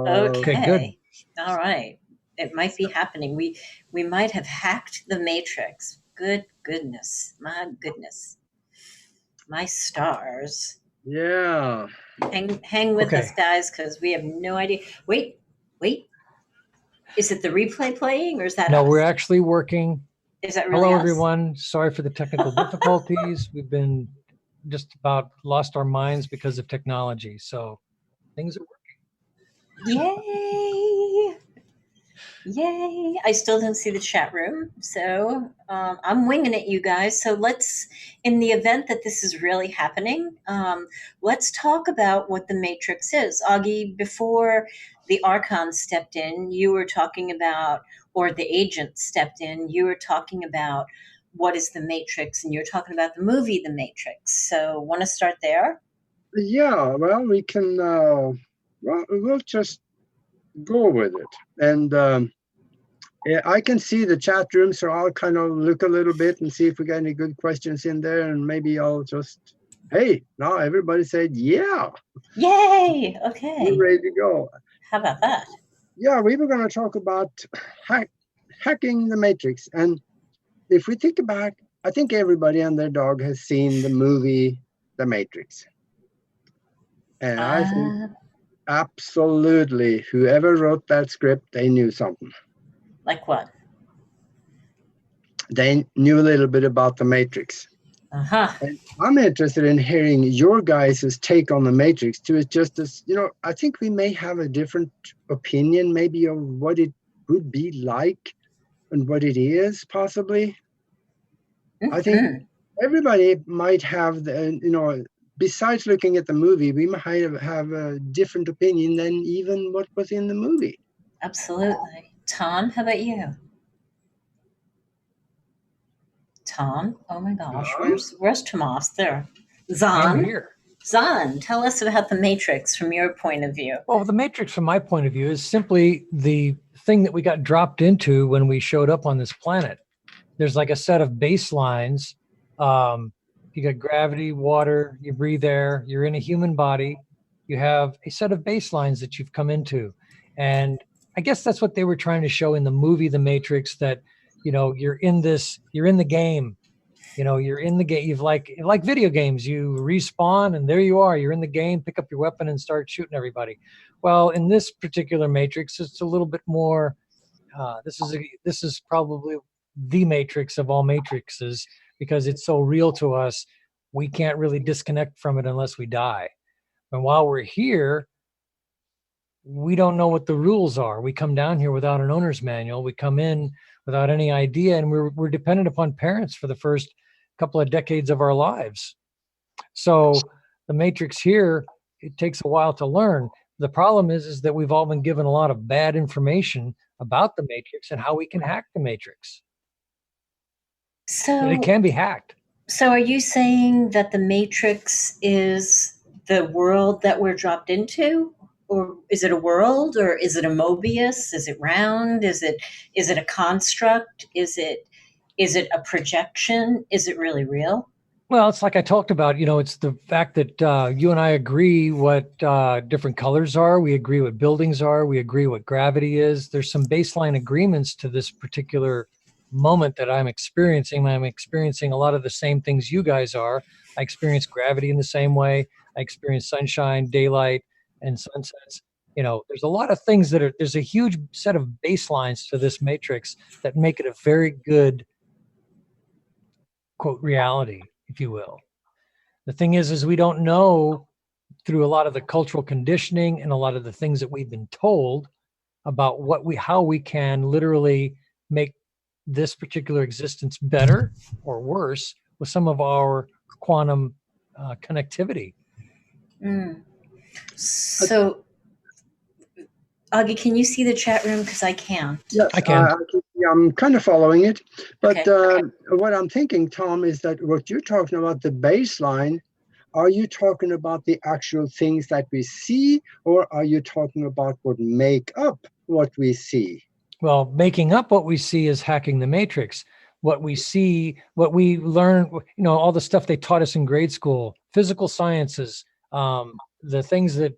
Okay, good. Okay. All right. It might be happening. We might have hacked the matrix. Good goodness. My goodness. My stars. Yeah. Hang with us, Okay. guys, because we have no idea. Wait, wait. Is it the replay playing or is that No, we're us? actually working. Is that really Hello, us? everyone. Sorry for the technical difficulties. We've been just about lost our minds because of technology. So things are working. Yay! Yay! I still don't see the chat room, so I'm winging it, you guys. So let's, in the event that this is really happening, let's talk about what the Matrix is. Augie, before the Archon stepped in, you were talking about, or the agent stepped in, you were talking about what is the Matrix, and you're talking about the movie The Matrix. So, want to start there? Yeah, well, we can, we'll just go with it. And yeah, I can see the chat room, so I'll kind of look a little bit and see if we got any good questions in there. And maybe I'll just, hey, now everybody said, yeah. Yay! Okay. We're ready to go. How about that? Yeah, we were going to talk about hacking the Matrix. And if we think about, I think everybody and their dog has seen the movie The Matrix. And I think absolutely whoever wrote that script, they knew something. Like what? They knew a little bit about the Matrix. Uh-huh. And I'm interested in hearing your guys' take on the Matrix too. It's just as, I think we may have a different opinion maybe of what it would be like and what it is possibly. Mm-hmm. I think everybody might have besides looking at the movie, we might have a different opinion than even what was in the movie. Absolutely. Tom, how about you? Tom? Oh my gosh, where's Tomas? There. I'm Zahn? here. Zahn, tell us about the Matrix from your point of view. Well, the Matrix, from my point of view, is simply the thing that we got dropped into when we showed up on this planet. There's like a set of baselines. You got gravity, water, you breathe air, you're in a human body. You have a set of baselines that you've come into. And I guess that's what they were trying to show in the movie, The Matrix, that, you're in the game. You're in the game. You've like video games, you respawn and there you are. You're in the game, pick up your weapon and start shooting everybody. Well, in this particular Matrix, it's a little bit more, this is probably the Matrix of all matrices because it's so real to us. We can't really disconnect from it unless we die. And while we're here, we don't know what the rules are. We come down here without an owner's manual. We come in without any idea, and we're dependent upon parents for the first couple of decades of our lives. So the Matrix here, it takes a while to learn. The problem is that we've all been given a lot of bad information about the Matrix and how we can hack the Matrix. So it can be hacked. So are you saying that the Matrix is the world that we're dropped into? Or is it a world, or is it a Mobius? Is it round? Is it a construct? Is it a projection? Is it really real? Well, it's like I talked about, it's the fact that you and I agree what different colors are. We agree what buildings are. We agree what gravity is. There's some baseline agreements to this particular moment that I'm experiencing. I'm experiencing a lot of the same things you guys are. I experience gravity in the same way. I experience sunshine, daylight, and sunsets. There's a lot of things there's a huge set of baselines to this matrix that make it a very good, quote, reality, if you will. The thing is we don't know through a lot of the cultural conditioning and a lot of the things that we've been told about how we can literally make this particular existence better or worse with some of our quantum connectivity. So, Augie, can you see the chat room? Because I can't. Yes, I can. I'm kind of following it. But Okay. What I'm thinking, Tom, is that what you're talking about, the baseline, are you talking about the actual things that we see, or are you talking about what make up what we see? Well, making up what we see is hacking the matrix. What we see, what we learn, all the stuff they taught us in grade school, physical sciences, the things that,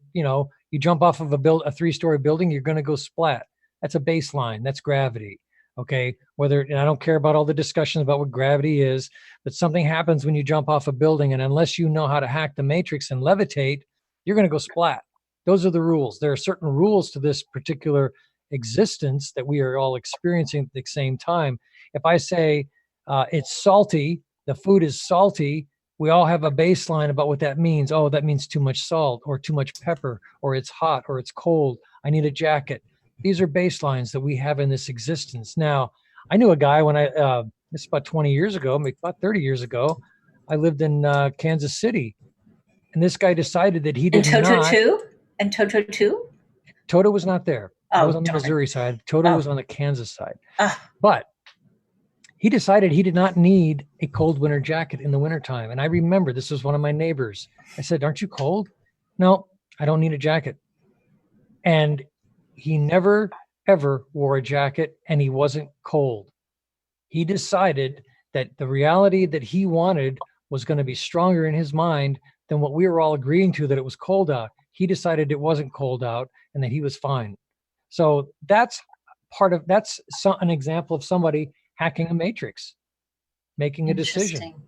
You jump off of a 3-story building, you're going to go splat. That's a baseline. That's gravity. Okay. And I don't care about all the discussions about what gravity is, but something happens when you jump off a building. And unless you know how to hack the matrix and levitate, you're going to go splat. Those are the rules. There are certain rules to this particular existence that we are all experiencing at the same time. If I say it's salty, the food is salty, we all have a baseline about what that means. Oh, that means too much salt or too much pepper, or it's hot or it's cold. I need a jacket. These are baselines that we have in this existence. Now, I knew a guy when this is about 20 years ago, maybe about 30 years ago. I lived in Kansas City, and this guy decided that he did And Toto not. too? And Toto too? Toto was not there. I was on the darn. Missouri side. Toto was on the Kansas side. Ah. But he decided he did not need a cold winter jacket in the wintertime. And I remember this was one of my neighbors. I said, aren't you cold? No, I don't need a jacket. And he never, ever wore a jacket, and he wasn't cold. He decided that the reality that he wanted was going to be stronger in his mind than what we were all agreeing to, that it was cold out. He decided it wasn't cold out and that he was fine. So that's an example of somebody hacking a matrix, making a decision. Interesting.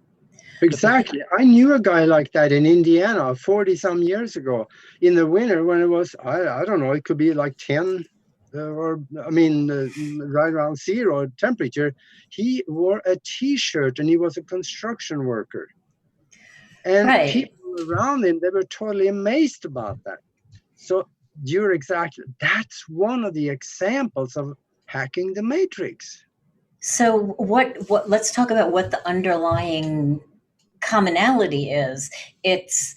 Exactly. I knew a guy like that in Indiana 40 some years ago in the winter when it was, I don't know, it could be like 10 right around 0 temperature. He wore a t-shirt and he was a construction worker. And Right. people around him, they were totally amazed about that. So that's one of the examples of hacking the matrix. So what let's talk about what the underlying commonality is. It's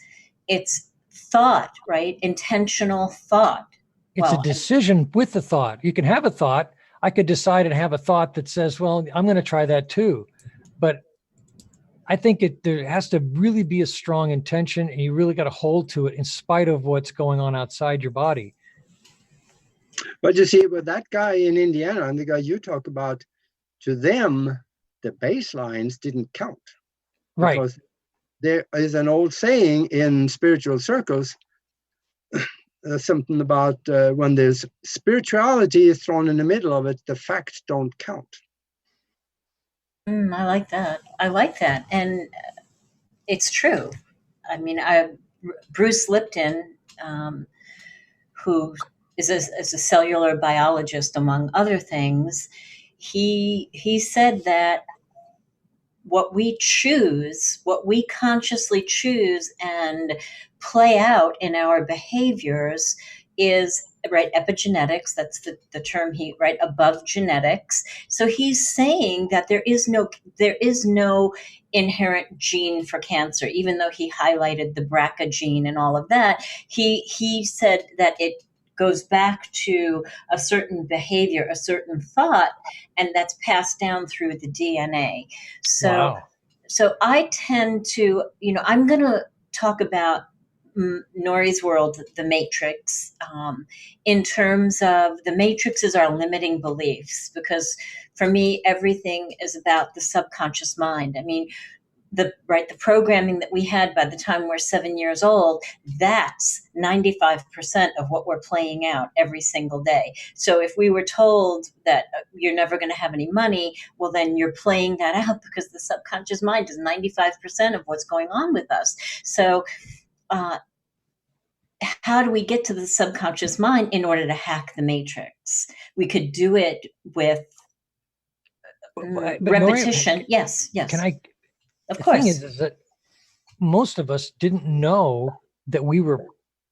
thought, right? Intentional thought. It's a decision with the thought. You can have a thought. I could decide and have a thought that says, well, I'm going to try that too. But I think there has to really be a strong intention, and you really got to hold to it in spite of what's going on outside your body. But you see, with that guy in Indiana and the guy you talk about, to them, the baselines didn't count. Right. Because there is an old saying in spiritual circles, something about when there's spirituality is thrown in the middle of it, the facts don't count. I like that. And it's true. I mean, Bruce Lipton, who is a cellular biologist, among other things, he said that what we consciously choose and play out in our behaviors is, right, epigenetics. That's the term above genetics. So he's saying that there is no inherent gene for cancer, even though he highlighted the BRCA gene and all of that. He said that it goes back to a certain behavior, a certain thought, and that's passed down through the DNA. So, wow. So I tend to, I'm going to talk about Nori's world, the matrix, in terms of the matrix is our limiting beliefs, because for me, everything is about the subconscious mind. I mean, the programming that we had by the time we're 7 years old, that's 95% of what we're playing out every single day. So if we were told that you're never going to have any money, well, then you're playing that out, because the subconscious mind is 95% of what's going on with us. So how do we get to the subconscious mind in order to hack the matrix? We could do it with repetition. Nori, yes. Can I? Of course. The thing is that most of us didn't know that we were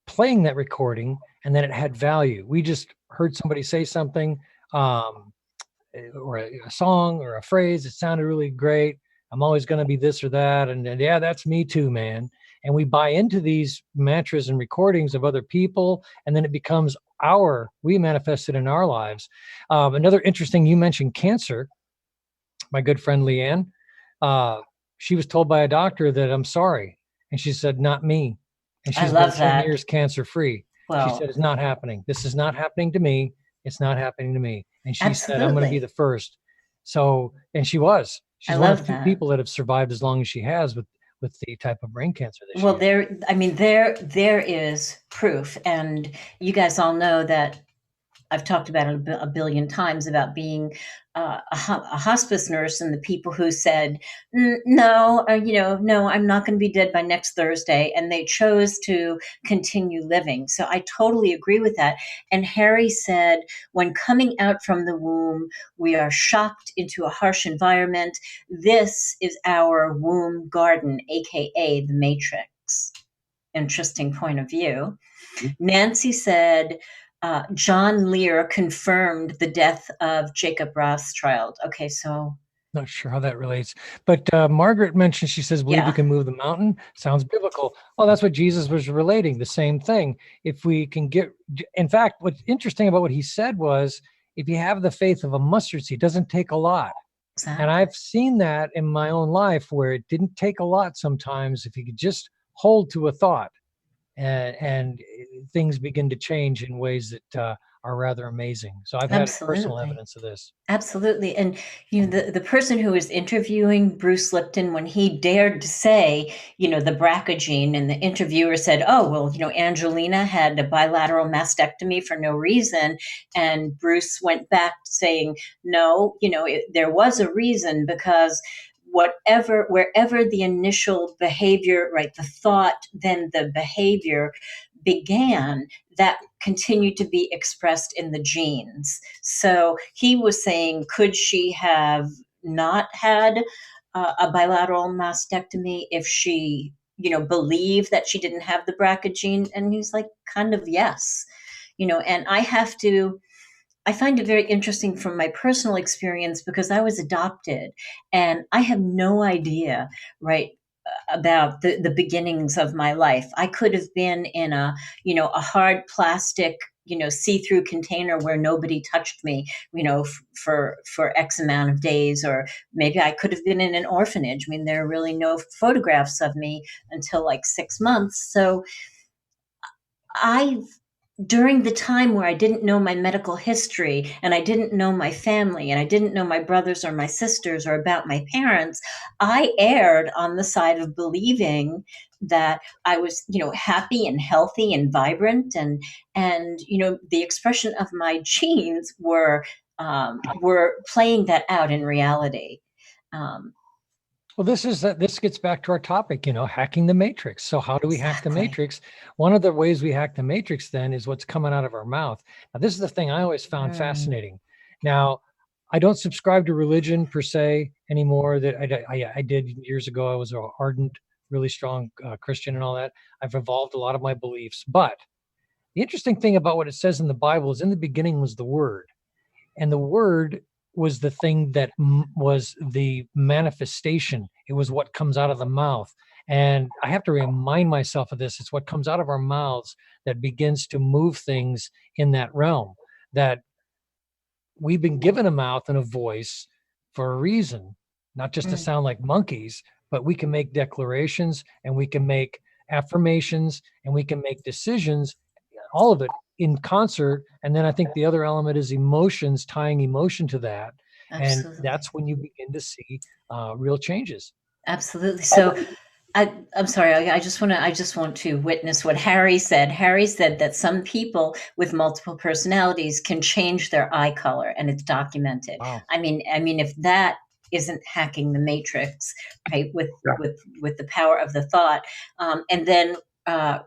playing that recording and that it had value. We just heard somebody say something, or a song or a phrase. It sounded really great. I'm always going to be this or that. And yeah, that's me too, man. And we buy into these mantras and recordings of other people, and then it becomes we manifest it in our lives. Another interesting, you mentioned cancer. My good friend Leanne, she was told by a doctor that I'm sorry. And she said, not me. And she's been 10 years cancer free. Well, she said, it's not happening. This is not happening to me. It's not happening to me. And she said, I'm going to be the first. So, and she was. She's one of the few people that have survived as long as she has with with the type of brain cancer this Well, year. there is proof, and you guys all know that I've talked about it a billion times about being a hospice nurse and the people who said, no, no, I'm not going to be dead by next Thursday. And they chose to continue living. So I totally agree with that. And Harry said, when coming out from the womb, we are shocked into a harsh environment. This is our womb garden, AKA the Matrix. Interesting point of view. Nancy said, John Lear confirmed the death of Jacob Rothschild. Okay, so not sure how that relates, but Margaret mentioned, she says, believe we can move the mountain. Sounds biblical. Well, that's what Jesus was relating, the same thing. If we can in fact, what's interesting about what he said was, if you have the faith of a mustard seed, it doesn't take a lot. Exactly. And I've seen that in my own life where it didn't take a lot sometimes if you could just hold to a thought. And things begin to change in ways that are rather amazing. So I've had personal evidence of this. Absolutely. And the person who was interviewing Bruce Lipton, when he dared to say, the BRCA gene, and the interviewer said, oh, well, Angelina had a bilateral mastectomy for no reason. And Bruce went back saying, no, there was a reason, because wherever the initial behavior, right, the thought, then the behavior began, that continued to be expressed in the genes. So he was saying, could she have not had a bilateral mastectomy if she, believed that she didn't have the BRCA gene? And he's like, kind of, yes. And I find it very interesting from my personal experience, because I was adopted and I have no idea, right, about the beginnings of my life. I could have been in a hard plastic, see-through container where nobody touched me, for X amount of days, or maybe I could have been in an orphanage. I mean, there are really no photographs of me until like 6 months. So during the time where I didn't know my medical history, and I didn't know my family, and I didn't know my brothers or my sisters or about my parents, I erred on the side of believing that I was, happy and healthy and vibrant, and the expression of my genes were playing that out in reality. Well, this gets back to our topic, hacking the matrix. So how do we hack the matrix? One of the ways we hack the matrix then is what's coming out of our mouth. Now, this is the thing I always found fascinating. Now, I don't subscribe to religion per se anymore. That I did years ago. I was an ardent, really strong Christian and all that. I've evolved a lot of my beliefs. But the interesting thing about what it says in the Bible is, in the beginning was the Word. And the Word was the thing that was the manifestation. It was what comes out of the mouth. And I have to remind myself of this. It's what comes out of our mouths that begins to move things in that realm. That we've been given a mouth and a voice for a reason, not just to sound like monkeys, but we can make declarations, and we can make affirmations, and we can make decisions, all of it in concert. And then I think the other element is emotions, tying emotion to that. Absolutely. And that's when you begin to see real changes. Absolutely. So I'm sorry. I just want to witness what Harry said. Harry said that some people with multiple personalities can change their eye color, and it's documented. Wow. I mean, if that isn't hacking the matrix, right? With the power of the thought, and then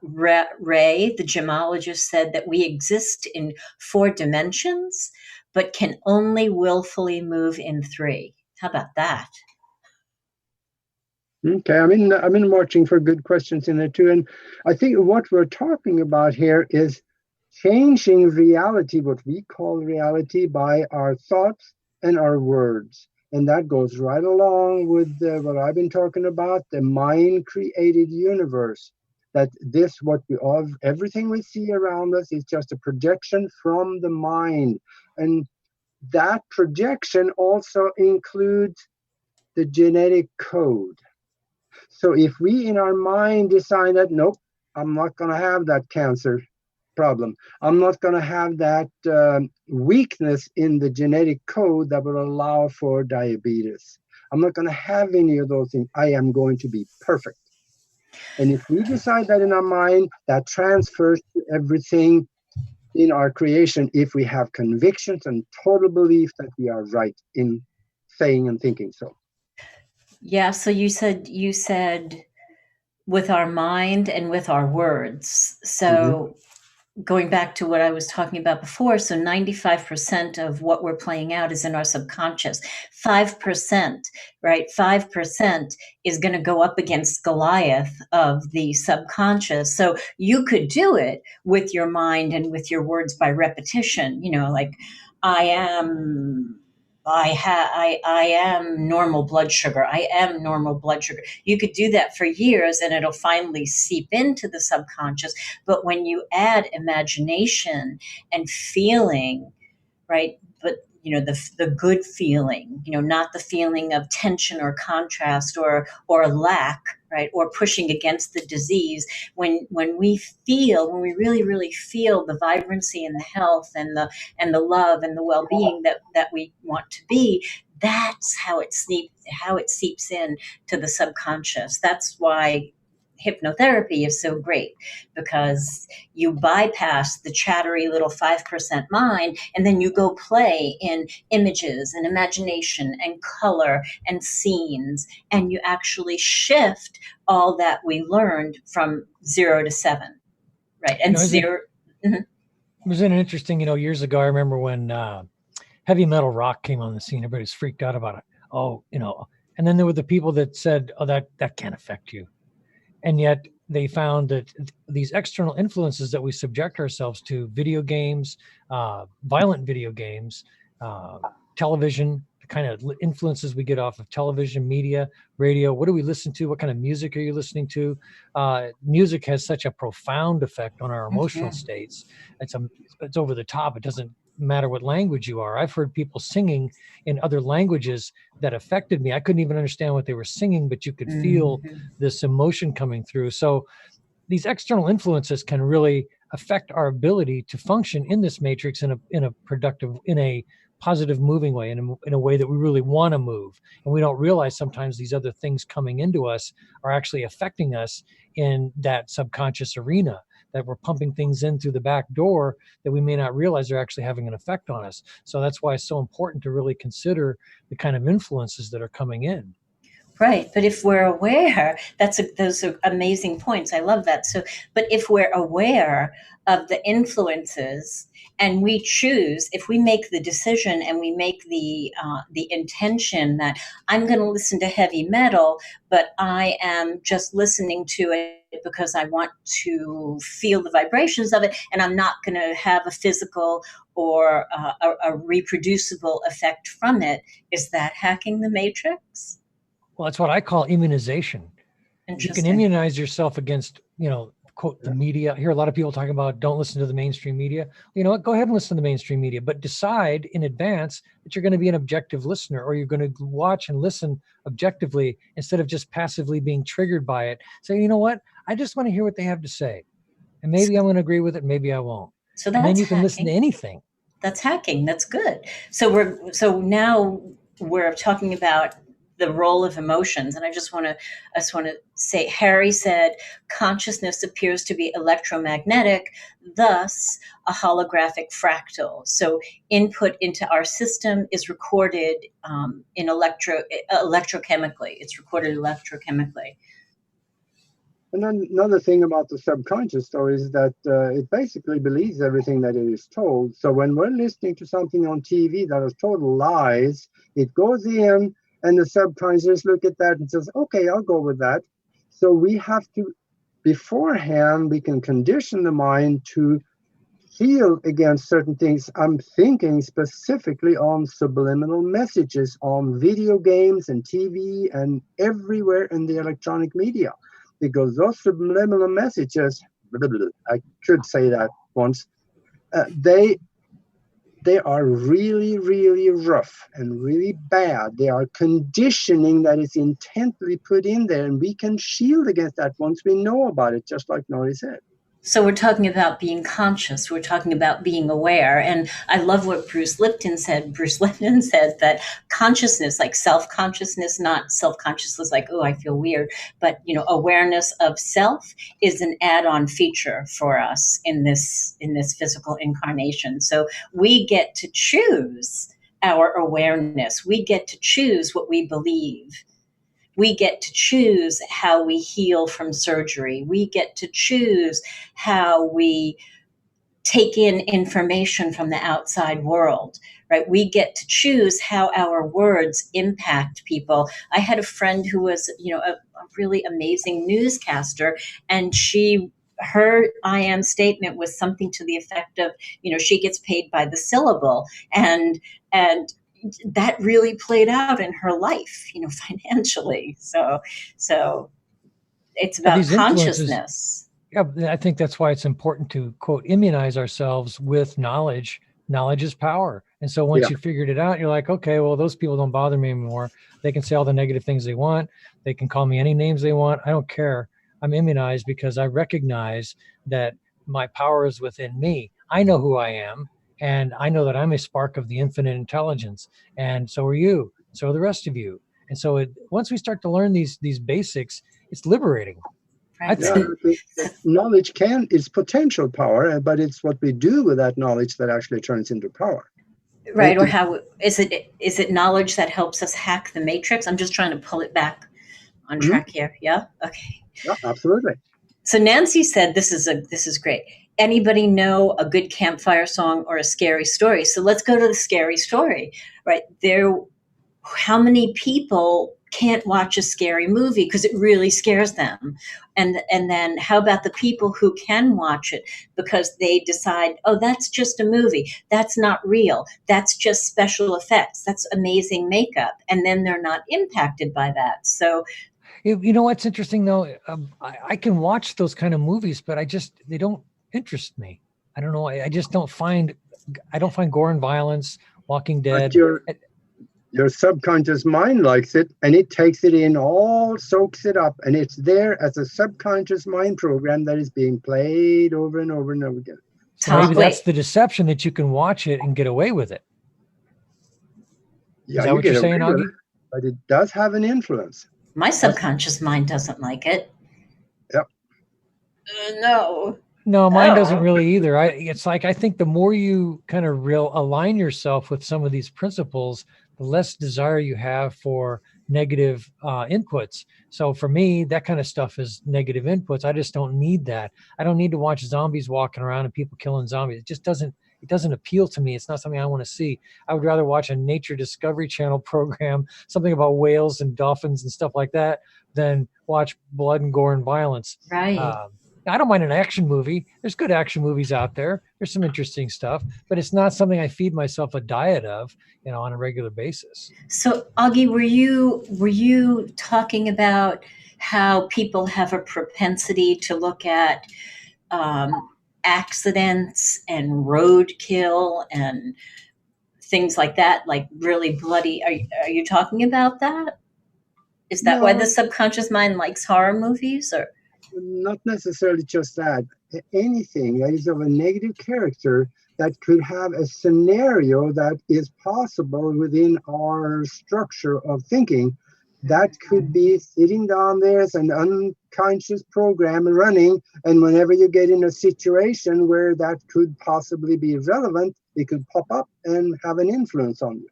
Ray, the gemologist, said that we exist in 4 dimensions, but can only willfully move in 3. How about that? Okay, I'm in watching for good questions in there too, and I think what we're talking about here is changing reality, what we call reality, by our thoughts and our words. And that goes right along with what I've been talking about, the mind-created universe. That everything we see around us is just a projection from the mind. And that projection also includes the genetic code. So if we in our mind decide that, nope, I'm not going to have that cancer problem, I'm not going to have that weakness in the genetic code that will allow for diabetes, I'm not going to have any of those things, I am going to be perfect. And if we decide that in our mind, that transfers to everything in our creation, if we have convictions and total belief that we are right in saying and thinking so. Yeah. So you said with our mind and with our words. So going back to what I was talking about before, so 95% of what we're playing out is in our subconscious. 5%, right? 5% is going to go up against Goliath of the subconscious. So you could do it with your mind and with your words by repetition, like I am I am normal blood sugar. I am normal blood sugar. You could do that for years and it'll finally seep into the subconscious. But when you add imagination and feeling, right? But the good feeling, not the feeling of tension or contrast or lack, right? Or pushing against the disease. When we really, really feel the vibrancy and the health and the love and the well-being that we want to be, that's how it seeps in to the subconscious. That's why hypnotherapy is so great, because you bypass the chattery little 5% mind, and then you go play in images and imagination and color and scenes, and you actually shift all that we learned from 0 to 7, right? And zero. It was an interesting, years ago, I remember when heavy metal rock came on the scene, everybody was freaked out about it. Oh, and then there were the people that said, oh, that can't affect you. And yet they found that these external influences that we subject ourselves to, video games, violent video games, television, the kind of influences we get off of television, media, radio, what do we listen to? What kind of music are you listening to? Music has such a profound effect on our emotional states. It's over the top. It doesn't matter what language you are. I've heard people singing in other languages that affected me. I couldn't even understand what they were singing, but you could feel this emotion coming through. So these external influences can really affect our ability to function in this matrix in a productive, in a positive moving way, in a way that we really want to move. And we don't realize sometimes these other things coming into us are actually affecting us in that subconscious arena, that we're pumping things in through the back door that we may not realize are actually having an effect on us. So that's why it's so important to really consider the kind of influences that are coming in. Right. But if we're aware, those are amazing points. I love that. So, but if we're aware of the influences and we choose, if we make the decision and we make the intention that I'm going to listen to heavy metal, but I am just listening to it because I want to feel the vibrations of it, and I'm not going to have a physical or a reproducible effect from it, is that hacking the matrix? Well, that's what I call immunization. You can immunize yourself against, quote, the media. I hear a lot of people talking about don't listen to the mainstream media. You know what? Go ahead and listen to the mainstream media, but decide in advance that you're going to be an objective listener, or you're going to watch and listen objectively instead of just passively being triggered by it. Say, you know what? I just want to hear what they have to say. And maybe I'm going to agree with it. Maybe I won't. So and then you can listen to anything. That's hacking. That's good. So now we're talking about the role of emotions. And I just want to say, Harry said, consciousness appears to be electromagnetic, thus a holographic fractal. So input into our system is recorded in electrochemically. It's recorded electrochemically. And then another thing about the subconscious, though, is that it basically believes everything that it is told. So when we're listening to something on TV that is total lies, it goes in, and the subconscious look at that and says, okay, I'll go with that. So we have to, beforehand, we can condition the mind to feel against certain things. I'm thinking specifically on subliminal messages on video games and TV and everywhere in the electronic media. Because those subliminal messages, I could say that once, they are really, really rough and really bad. They are conditioning that is intently put in there, and we can shield against that once we know about it, just like Nori said. So we're talking about being conscious. We're talking about being aware. And I love what Bruce Lipton said. Bruce Lipton said that consciousness, like self-consciousness, not self-consciousness like, oh, I feel weird, but awareness of self is an add-on feature for us in this physical incarnation. So we get to choose our awareness. We get to choose what we believe. We get to choose how we heal from surgery. We get to choose how we take in information from the outside world, right? We get to choose how our words impact people. I had a friend who was, a really amazing newscaster, and her I am statement was something to the effect of, she gets paid by the syllable. And that really played out in her life, financially. So it's about these influences, consciousness. yeah, I think that's why it's important to, quote, immunize ourselves with knowledge. Knowledge is power. And so once you figured it out, you're like, okay, well, those people don't bother me anymore. They can say all the negative things they want. They can call me any names they want. I don't care. I'm immunized because I recognize that my power is within me. I know who I am. And I know that I'm a spark of the infinite intelligence. And so are you. So are the rest of you. And so once we start to learn these basics, it's liberating. Right. Knowledge is potential power, but it's what we do with that knowledge that actually turns into power. Right. Or how is it knowledge that helps us hack the matrix? I'm just trying to pull it back on track here. Yeah. Okay. Yeah, absolutely. So Nancy said, this is great. Anybody know a good campfire song or a scary story? So let's go to the scary story, right? How many people can't watch a scary movie because it really scares them? And then how about the people who can watch it because they decide, oh, that's just a movie. That's not real. That's just special effects. That's amazing makeup. And then they're not impacted by that. So you know what's interesting though? I can watch those kind of movies, but they don't interest me. I don't know. I don't find gore and violence, Walking Dead. But your subconscious mind likes it, and it takes it in, all soaks it up, and it's there as a subconscious mind program that is being played over and over and over again. So maybe that's the deception, that you can watch it and get away with it. Yeah, is that what you're saying, Aage? But it does have an influence. My subconscious mind doesn't like it. Yep. No, mine doesn't really either. It's like, I think the more you kind of align yourself with some of these principles, the less desire you have for negative inputs. So for me, that kind of stuff is negative inputs. I just don't need that. I don't need to watch zombies walking around and people killing zombies. It doesn't appeal to me. It's not something I want to see. I would rather watch a Nature Discovery Channel program, something about whales and dolphins and stuff like that, than watch blood and gore and violence. Right. I don't mind an action movie. There's good action movies out there. There's some interesting stuff, but it's not something I feed myself a diet of, on a regular basis. So, Aage, were you talking about how people have a propensity to look at accidents and roadkill and things like that, like really bloody? Are you talking about that? Is that why the subconscious mind likes horror movies, or? Not necessarily just that. Anything that is of a negative character that could have a scenario that is possible within our structure of thinking, that could be sitting down there as an unconscious program running. And whenever you get in a situation where that could possibly be relevant, it could pop up and have an influence on you.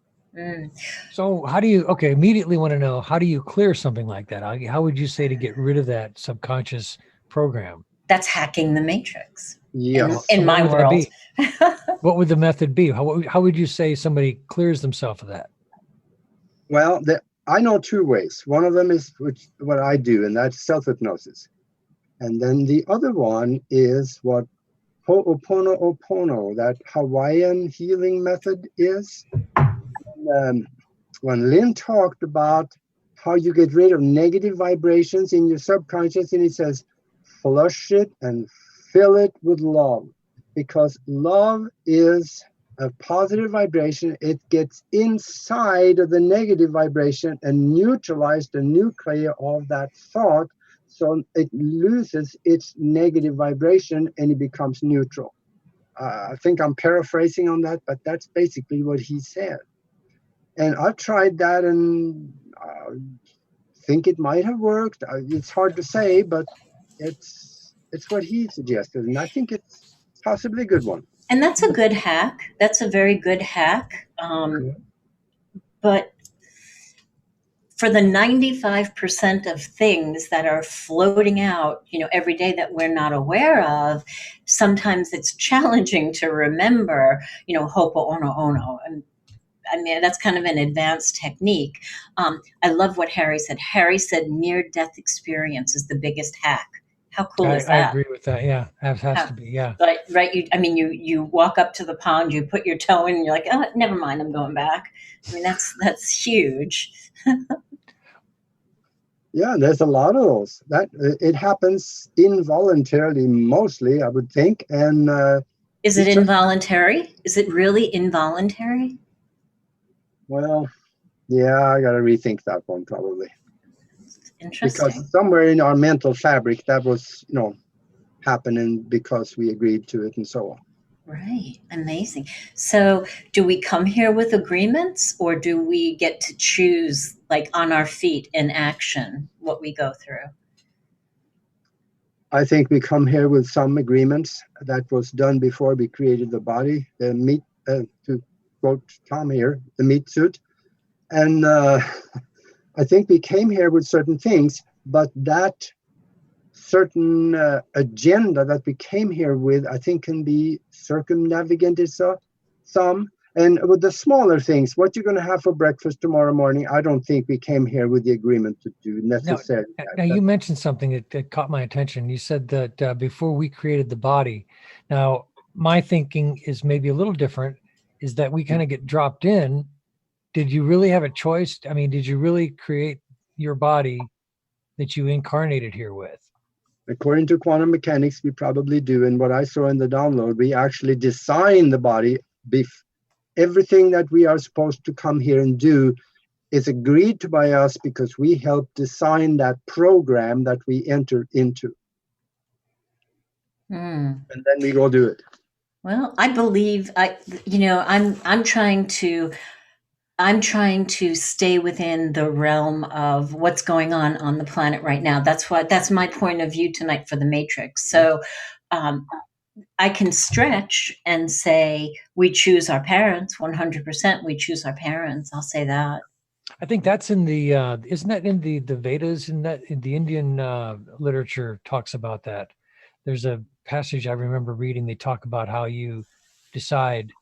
So how do you, immediately want to know, how do you clear something like that? How would you say to get rid of that subconscious program? That's hacking the matrix. Yes. In my world. What would the method be? How would you say somebody clears themselves of that? Well, I know two ways. One of them is what I do, and that's self-hypnosis. And then the other one is what Ho'oponopono, that Hawaiian healing method is. When Lynn talked about how you get rid of negative vibrations in your subconscious, and he says, flush it and fill it with love, because love is a positive vibration. It gets inside of the negative vibration and neutralizes the nucleus of that thought, so it loses its negative vibration and it becomes neutral. I think I'm paraphrasing on that, but that's basically what he said. And I tried that, and I think it might have worked. It's hard to say, but it's what he suggested, and I think it's possibly a good one. And that's a good hack. That's a very good hack. But for the 95% of things that are floating out, every day that we're not aware of, sometimes it's challenging to remember, ho'oponopono. And I mean, that's kind of an advanced technique. I love what Harry said. Harry said near-death experience is the biggest hack. How cool is that? I agree with that. Yeah, it has to be. Yeah. Right. You walk up to the pond, you put your toe in, and you're like, oh, never mind, I'm going back. I mean, that's huge. Yeah, there's a lot of those. That it happens involuntarily, mostly, I would think. And is it involuntary? Is it really involuntary? Well, yeah, I got to rethink that one probably. Interesting. Because somewhere in our mental fabric that was, happening because we agreed to it and so on. Right. Amazing. So do we come here with agreements, or do we get to choose, like on our feet in action, what we go through? I think we come here with some agreements that was done before we created the body, the meat, to quote Tom here, the meat suit. And I think we came here with certain things, but that certain agenda that we came here with, I think, can be circumnavigated some. And with the smaller things, what you're going to have for breakfast tomorrow morning, I don't think we came here with the agreement to do necessarily. Now you mentioned something that caught my attention. You said that before we created the body. Now, my thinking is maybe a little different, is that we kind of get dropped in. Did you really have a choice? I mean, did you really create your body that you incarnated here with? According to quantum mechanics, we probably do. And what I saw in the download, we actually design the body. Everything that we are supposed to come here and do is agreed to by us because we help design that program that we enter into. And then we go do it. Well, I believe I'm trying to stay within the realm of what's going on the planet right now. That's my point of view tonight for the Matrix. So I can stretch and say we choose our parents 100%. We choose our parents. I'll say that. I think that's in the isn't that in the Vedas? In the Indian literature talks about that. There's a passage I remember reading. They talk about how you decide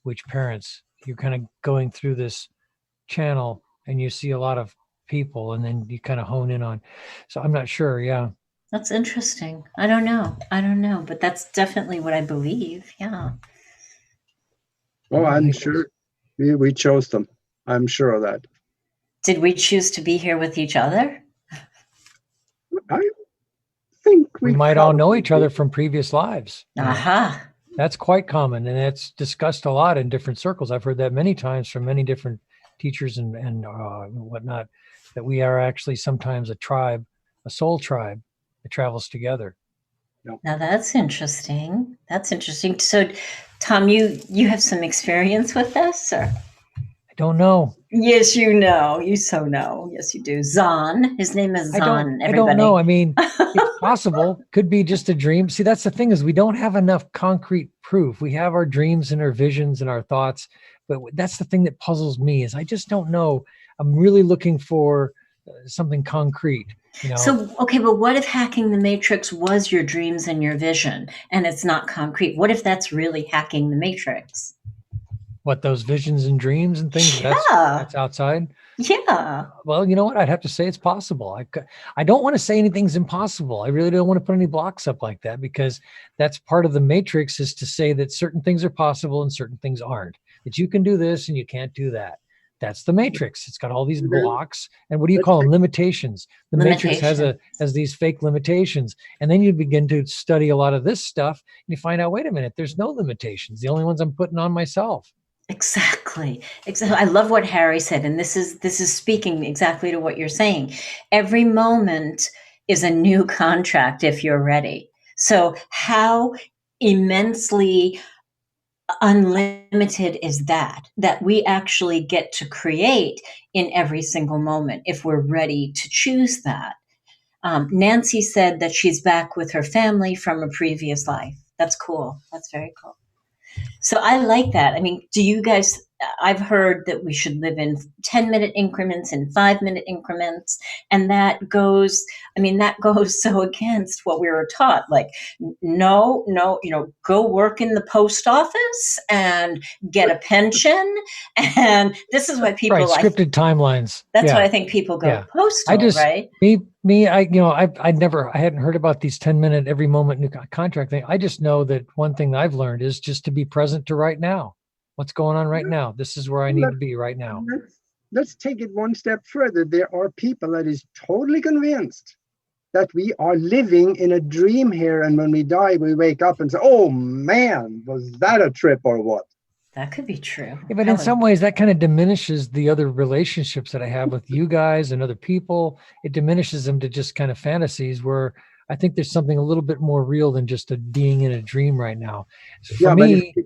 which parents. You're kind of going through this channel and you see a lot of people and then you kind of hone in on. So I'm not sure. Yeah. That's interesting. I don't know, but that's definitely what I believe. Yeah. Well, I'm sure we chose them. I'm sure of that. Did we choose to be here with each other? I think we might all know each other from previous lives. Aha. That's quite common, and it's discussed a lot in different circles. I've heard that many times from many different teachers and whatnot, that we are actually sometimes a tribe, a soul tribe that travels together. Now that's interesting. That's interesting. So, Tom, you have some experience with this, or? I don't know. Yes, you know. You so know. Yes, you do. Zahn. His name is Zahn. I don't know. I mean, it's possible. Could be just a dream. See, that's the thing, is we don't have enough concrete proof. We have our dreams and our visions and our thoughts, but that's the thing that puzzles me, is I just don't know. I'm really looking for something concrete. So, okay, but what if hacking the Matrix was your dreams and your vision, and it's not concrete? What if that's really hacking the Matrix? What, those visions and dreams and things? Yeah. That's outside? Yeah. Well, you know what? I'd have to say it's possible. I don't want to say anything's impossible. I really don't want to put any blocks up like that, because that's part of the Matrix, is to say that certain things are possible and certain things aren't. That you can do this and you can't do that. That's the Matrix. It's got all these blocks, and what do you call them? Limitations. The Matrix has these fake limitations, and then you begin to study a lot of this stuff, and you find out, wait a minute, there's no limitations. The only ones I'm putting on myself. Exactly. I love what Harry said, and this is speaking exactly to what you're saying. Every moment is a new contract if you're ready. So how immensely unlimited is that we actually get to create in every single moment if we're ready to choose that. Nancy said that she's back with her family from a previous life. That's cool. That's very cool. So I like that. I mean, do you guys, I've heard that we should live in 10-minute increments and 5-minute increments. And that goes, I mean, that goes so against what we were taught. Like, no, go work in the post office and get a pension. And this is why people right, scripted timelines. That's why I think people go postal, right? I hadn't heard about these 10-minute every moment new contract thing. I just know that one thing I've learned is just to be present to right now. What's going on right now? This is where I need to be right now. Let's take it one step further. There are people that is totally convinced that we are living in a dream here, and when we die, we wake up and say, "Oh man, was that a trip or what?" That could be true. Yeah, but in some ways, that kind of diminishes the other relationships that I have with you guys and other people. It diminishes them to just kind of fantasies, where I think there's something a little bit more real than just being in a dream right now. So for me, but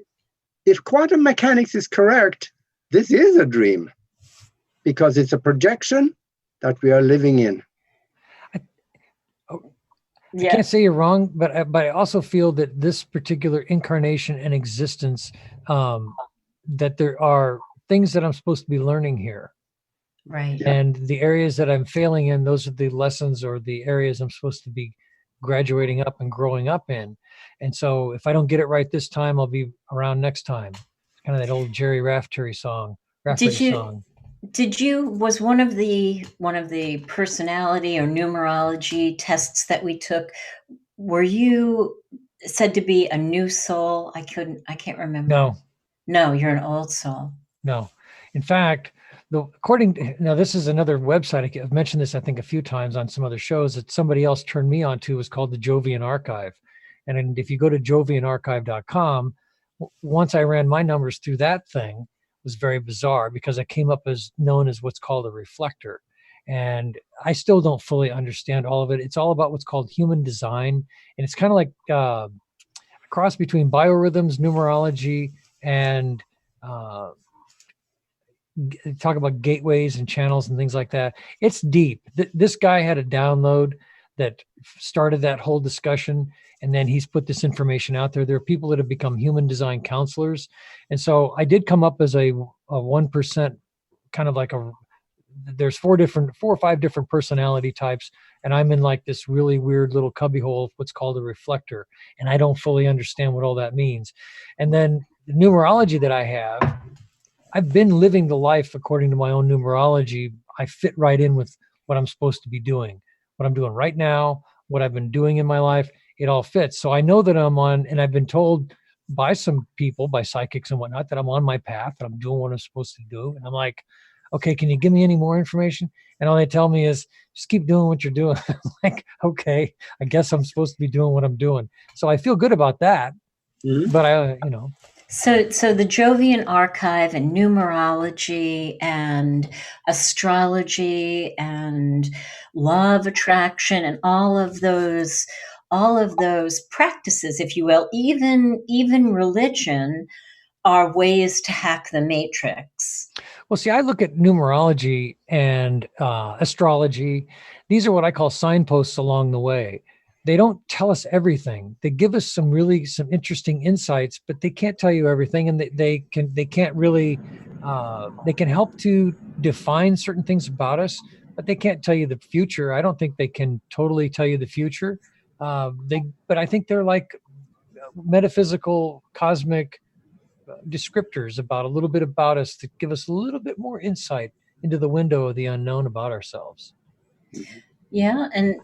if quantum mechanics is correct, this is a dream because it's a projection that we are living in. I can't say you're wrong, but I also feel that this particular incarnation and existence, that there are things that I'm supposed to be learning here. Right. And the areas that I'm failing in, those are the lessons or the areas I'm supposed to be graduating up and growing up in. And so if I don't get it right this time, I'll be around next time. It's kind of that old Jerry Raftery song. Was one of the personality or numerology tests that we took, were you said to be a new soul? I can't remember. No, you're an old soul. No. In fact, now this is another website. I've mentioned this, I think, a few times on some other shows that somebody else turned me on to. Was called the Jovian Archive. And if you go to jovianarchive.com, once I ran my numbers through that thing, was very bizarre because I came up as known as what's called a reflector. And I still don't fully understand all of it. It's all about what's called human design. And it's kind of like a cross between biorhythms, numerology, and talk about gateways and channels and things like that. It's deep. This guy had a download that started that whole discussion. And then he's put this information out there. There are people that have become human design counselors. And so I did come up as a 1%, kind of like there's 4 or 5 different personality types. And I'm in like this really weird little cubbyhole of what's called a reflector. And I don't fully understand what all that means. And then the numerology that I have, I've been living the life according to my own numerology. I fit right in with what I'm supposed to be doing, what I'm doing right now, what I've been doing in my life. It all fits. So I know that I'm on, and I've been told by some people, by psychics and whatnot, that I'm on my path, that I'm doing what I'm supposed to do. And I'm like, okay, can you give me any more information? And all they tell me is just keep doing what you're doing. I'm like, okay, I guess I'm supposed to be doing what I'm doing. So I feel good about that. Mm-hmm. But So the Jovian Archive and numerology and astrology and law of attraction and all of those practices, if you will, even religion, are ways to hack the matrix. Well, see, I look at numerology and astrology. These are what I call signposts along the way. They don't tell us everything. They give us some interesting insights, but they can't tell you everything. And they can't really, they can help to define certain things about us, but they can't tell you the future. I don't think they can totally tell you the future. But I think they're like metaphysical, cosmic descriptors about a little bit about us to give us a little bit more insight into the window of the unknown about ourselves. Yeah. And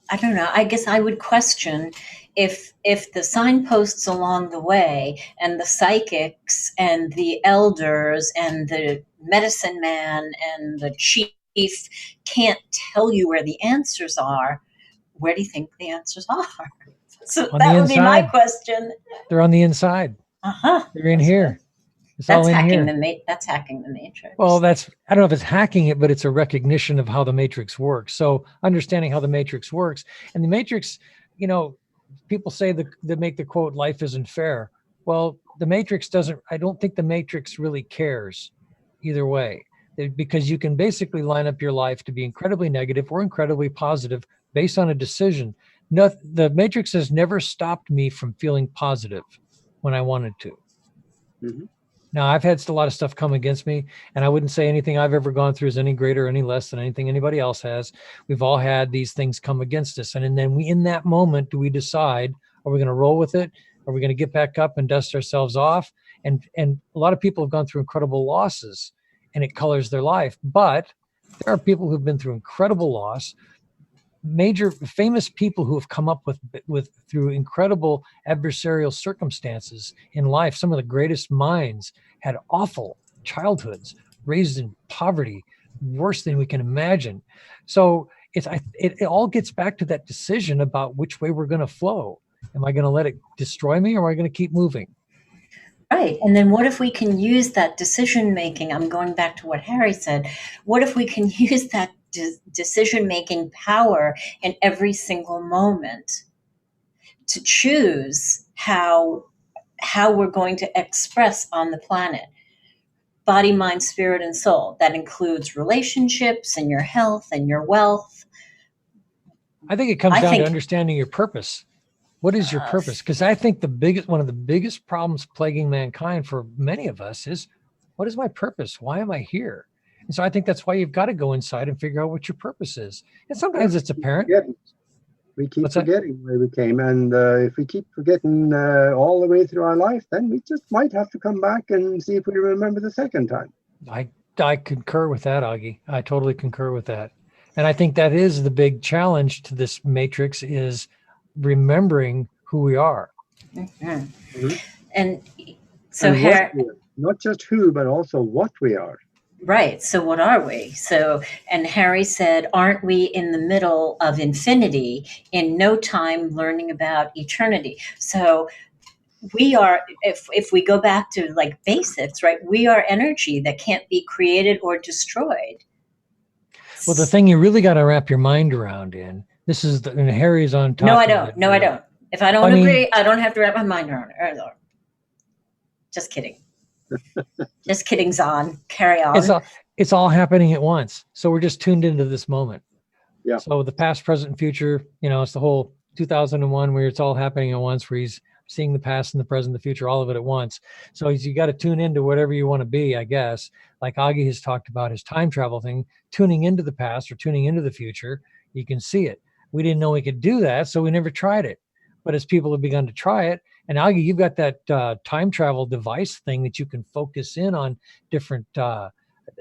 I don't know, I guess I would question if the signposts along the way and the psychics and the elders and the medicine man and the chief can't tell you where the answers are, where do you think the answers are? So that would be my question. They're on the inside. Uh-huh. They're in here. It's all in here. That's hacking the matrix. Well, I don't know if it's hacking it, but it's a recognition of how the matrix works. So understanding how the matrix works, and the matrix, people say they make the quote, "Life isn't fair." Well, the matrix doesn't. I don't think the matrix really cares either way, because you can basically line up your life to be incredibly negative or incredibly positive based on a decision. No, the matrix has never stopped me from feeling positive when I wanted to. Mm-hmm. Now, I've had a lot of stuff come against me, and I wouldn't say anything I've ever gone through is any greater or any less than anything anybody else has. We've all had these things come against us. And then in that moment, do we decide, are we going to roll with it? Are we going to get back up and dust ourselves off? And a lot of people have gone through incredible losses, and it colors their life. But there are people who've been through incredible loss, major famous people who have come up with through incredible adversarial circumstances in life. Some of the greatest minds had awful childhoods, raised in poverty, worse than we can imagine. So it all gets back to that decision about which way we're going to flow. Am I going to let it destroy me, or am I going to keep moving? Right. And then what if we can use that decision making? I'm going back to what Harry said. What if we can use that decision making power in every single moment to choose how we're going to express on the planet? Body, mind, spirit, and soul. That includes relationships and your health and your wealth. I think it comes down to understanding your purpose. What is your purpose? Because I think one of the biggest problems plaguing mankind for many of us is, what is my purpose? Why am I here? And so I think that's why you've got to go inside and figure out what your purpose is. And sometimes it's apparent. We keep forgetting where we came. And if we keep forgetting all the way through our life, then we just might have to come back and see if we remember the second time. I concur with that, Aage. I totally concur with that. And I think that is the big challenge to this matrix, is remembering who we are. Mm-hmm. Mm-hmm. And so not just who, but also what we are. Right. So what are we? And Harry said, aren't we in the middle of infinity, in no time learning about eternity? So we are, if we go back to like basics, right? We are energy that can't be created or destroyed. Well, the thing you really got to wrap your mind around and Harry's on top. No, I don't. No, I don't. If I don't agree, I don't have to wrap my mind around it. Just kidding. Just kidding, Zahn. Carry on. It's all happening at once. So we're just tuned into this moment. Yeah. So the past, present, and future, it's the whole 2001 where it's all happening at once, where he's seeing the past and the present, the future, all of it at once. So you got to tune into whatever you want to be, I guess. Like Aage has talked about his time travel thing, tuning into the past or tuning into the future, you can see it. We didn't know we could do that, so we never tried it. But as people have begun to try it, and Aage, you've got that time travel device thing that you can focus in on different,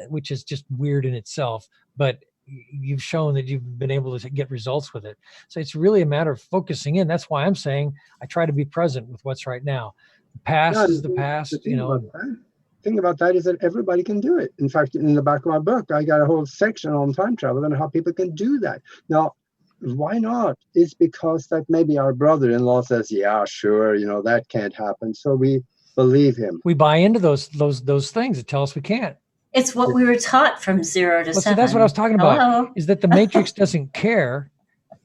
which is just weird in itself, but you've shown that you've been able to get results with it. So it's really a matter of focusing in. That's why I'm saying I try to be present with what's right now. The past is the past. The thing about that is that everybody can do it. In fact, in the back of my book, I got a whole section on time travel and how people can do that. Now, why not? It's because that maybe our brother-in-law says, yeah, sure, that can't happen. So we believe him. We buy into those things that tell us we can't. It's what we were taught from 0 to 7. So that's what I was talking about, is that the matrix doesn't care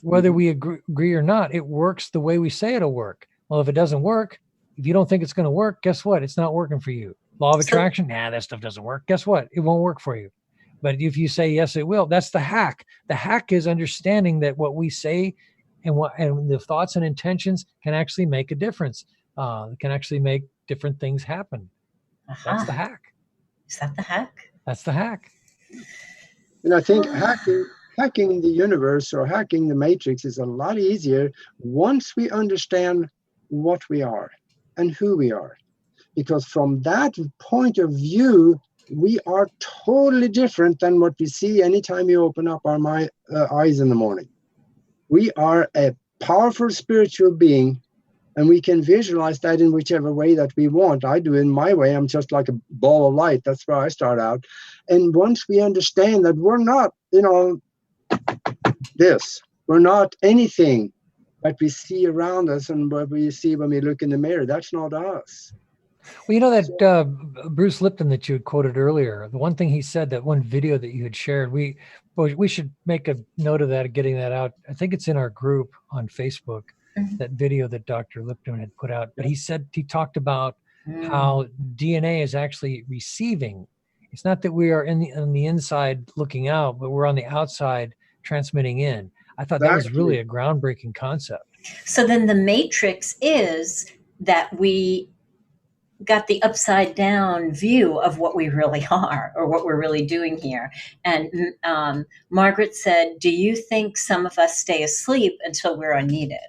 whether we agree or not. It works the way we say it'll work. Well, if it doesn't work, if you don't think it's going to work, guess what? It's not working for you. Law of attraction, that stuff doesn't work. Guess what? It won't work for you. But if you say, yes, it will, that's the hack. The hack is understanding that what we say and the thoughts and intentions can actually make a difference. Can actually make different things happen. That's the hack. Is that the hack? That's the hack. And I think hacking the universe or hacking the matrix is a lot easier once we understand what we are and who we are. Because from that point of view, we are totally different than what we see anytime you open up our eyes in the morning. We are a powerful spiritual being, and we can visualize that in whichever way that we want. I do in my way. I'm just like a ball of light. That's where I start out. And once we understand that we're not, we're not anything that we see around us and what we see when we look in the mirror. That's not us. Well, you know that Bruce Lipton that you had quoted earlier, the one thing he said, that one video that you had shared, we should make a note of that, getting that out. I think it's in our group on Facebook, Mhm. that video that Dr. Lipton had put out. But he talked about Mm. how DNA is actually receiving. It's not that we are on the inside looking out, but we're on the outside transmitting in. I thought that was Exactly. really a groundbreaking concept. So then the matrix is that we got the upside down view of what we really are or what we're really doing here. And Margaret said, do you think some of us stay asleep until we're unneeded?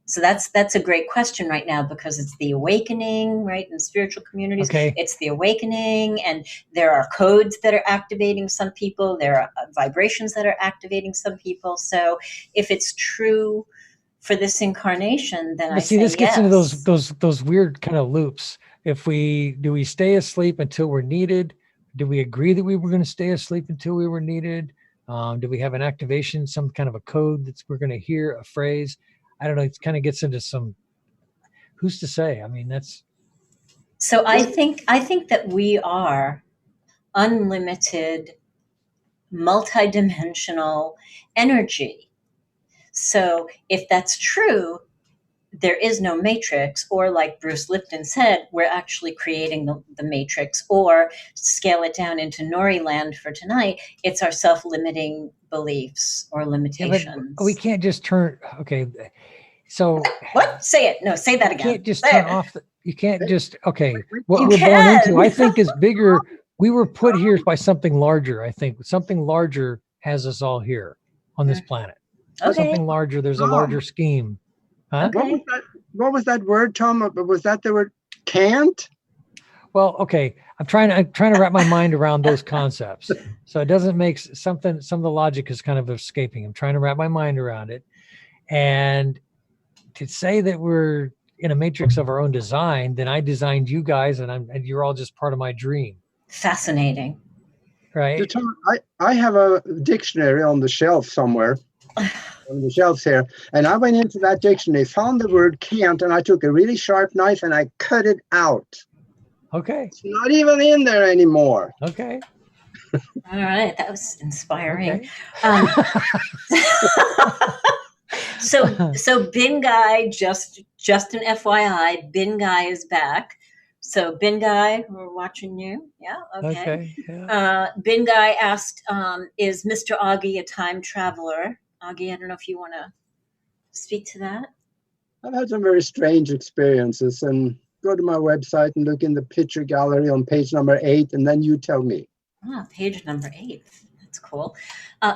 So that's a great question right now, because it's the awakening, right? In spiritual communities, Okay. it's the awakening, and there are codes that are activating some people. There are vibrations that are activating some people. So if it's true for this incarnation, then I But see, say this gets into yes. those weird kind of loops. Do we stay asleep until we're needed? Do we agree that we were going to stay asleep until we were needed? Do we have an activation, some kind of a code that we're going to hear, a phrase? I don't know. It kind of gets into some. Who's to say? I mean, that's. So I think that we are unlimited, multidimensional energy. So if that's true, there is no matrix, or like Bruce Lipton said, we're actually creating the matrix, or scale it down into Nori land for tonight, it's our self-limiting beliefs or limitations. But we can't just turn. Okay. So What? Say it. No, say that you again. can't just Say turn it. off. You can't just, okay. What You we're born into, can. I think, is bigger. We were put here by something larger. I think something larger has us all here on this planet. Okay. Something larger. There's a larger scheme. Huh? Okay. What was that word, Tom? Was that the word can't? Well, okay. I'm trying to wrap my mind around those concepts. So it doesn't make some of the logic is kind of escaping. I'm trying to wrap my mind around it. And to say that we're in a matrix of our own design, then I designed you guys, and you're all just part of my dream. Fascinating. Right? I have a dictionary on the shelf somewhere, on the shelves here, and I went into that dictionary, found the word can't, and I took a really sharp knife and I cut it out. Okay. It's not even in there anymore. Okay. All right, that was inspiring. Okay. So Bin Guy, just an FYI, Bin Guy is back. So Bin Guy, we're watching you. Yeah, okay. Yeah. Bin Guy asked, is Mr. Aage a time traveler? Aage, I don't know if you want to speak to that. I've had some very strange experiences, and go to my website and look in the picture gallery on page number 8, and then you tell me. Page number 8. That's cool.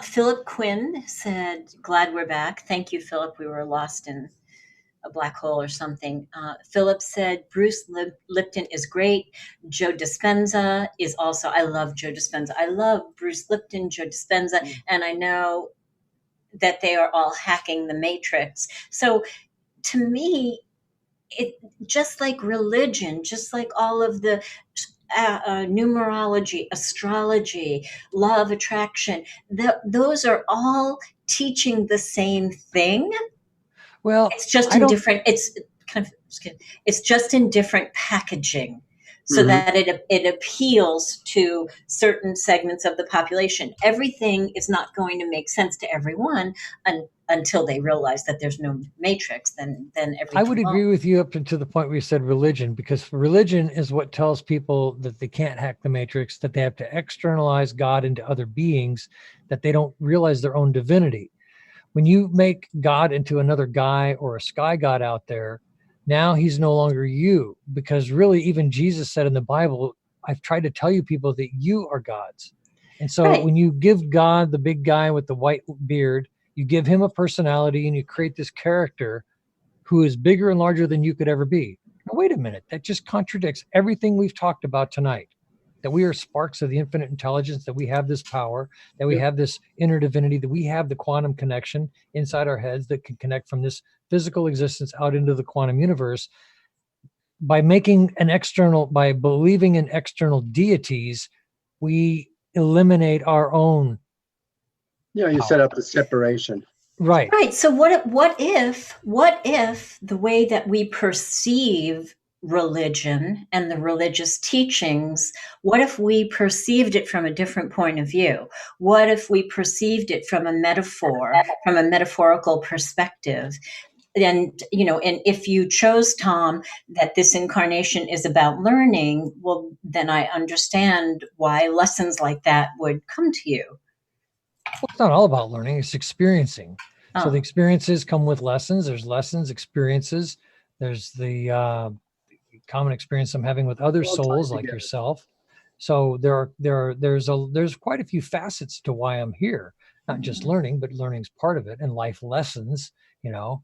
Philip Quinn said, glad we're back. Thank you, Philip. We were lost in a black hole or something. Philip said, Bruce Lipton is great. Joe Dispenza is also, I love Joe Dispenza. I love Bruce Lipton, Joe Dispenza, and I know that they are all hacking the matrix. So to me, it just like religion, just like all of the numerology, astrology, law of attraction, those are all teaching the same thing. Well, it's just in different. It's just in different packaging, so that it appeals to certain segments of the population. Everything is not going to make sense to everyone until they realize that there's no matrix. Then everything. I would agree with you up to the point where you said religion, because religion is what tells people that they can't hack the matrix, that they have to externalize God into other beings, that they don't realize their own divinity. When you make God into another guy or a sky god out there, now he's no longer you, because really even Jesus said in the Bible, I've tried to tell you people that you are gods. And so when you give God, the big guy with the white beard, you give him a personality and you create this character who is bigger and larger than you could ever be. Now, wait a minute. That just contradicts everything we've talked about tonight, that we are sparks of the infinite intelligence, that we have this power, that we have this inner divinity, that we have the quantum connection inside our heads that can connect from this physical existence out into the quantum universe. By believing in external deities, we eliminate our own. Yeah, you set up the separation. Right. So what if the way that we perceive religion and the religious teachings, what if we perceived it from a different point of view? What if we perceived it from a metaphor, from a metaphorical perspective? And, you know, and if you chose, Tom, that this incarnation is about learning, well, then I understand why lessons like that would come to you. Well, it's not all about learning, it's experiencing. So Oh. the experiences come with lessons. There's lessons, experiences. There's the common experience I'm having with other All tied souls like together. yourself. So there's quite a few facets to why I'm here. Not just learning, but learning's part of it, and life lessons. You know,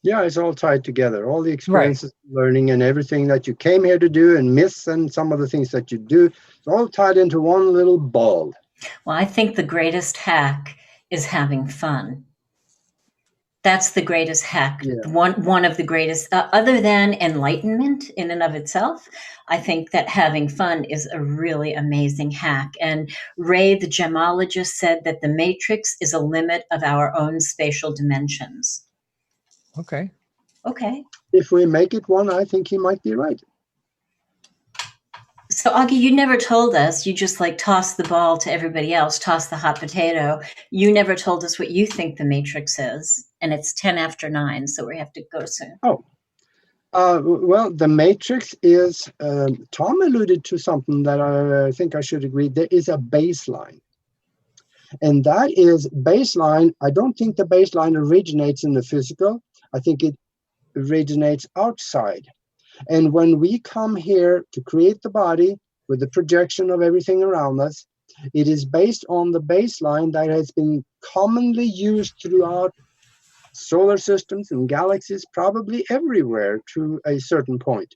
Yeah, it's all tied together. All the right? experiences, learning, and everything that you came here to do and miss, and some of the things that you do, it's all tied into one little ball. Well, I think the greatest hack is having fun. That's the greatest hack. Yeah. One of the greatest, other than enlightenment in and of itself. I think that having fun is a really amazing hack. And Ray, the gemologist, said that the matrix is a limit of our own spatial dimensions. Okay. Okay. If we make it one, I think he might be right. So, Aage, you never told us. You just like toss the ball to everybody else, toss the hot potato. You never told us what you think the Matrix is. And it's 10 after 9, so we have to go soon. Oh, well, the matrix is, Tom alluded to something that I think I should agree. There is a baseline. And that is baseline. I don't think the baseline originates in the physical. I think it originates outside. And when we come here to create the body with the projection of everything around us, it is based on the baseline that has been commonly used throughout solar systems and galaxies, probably everywhere to a certain point.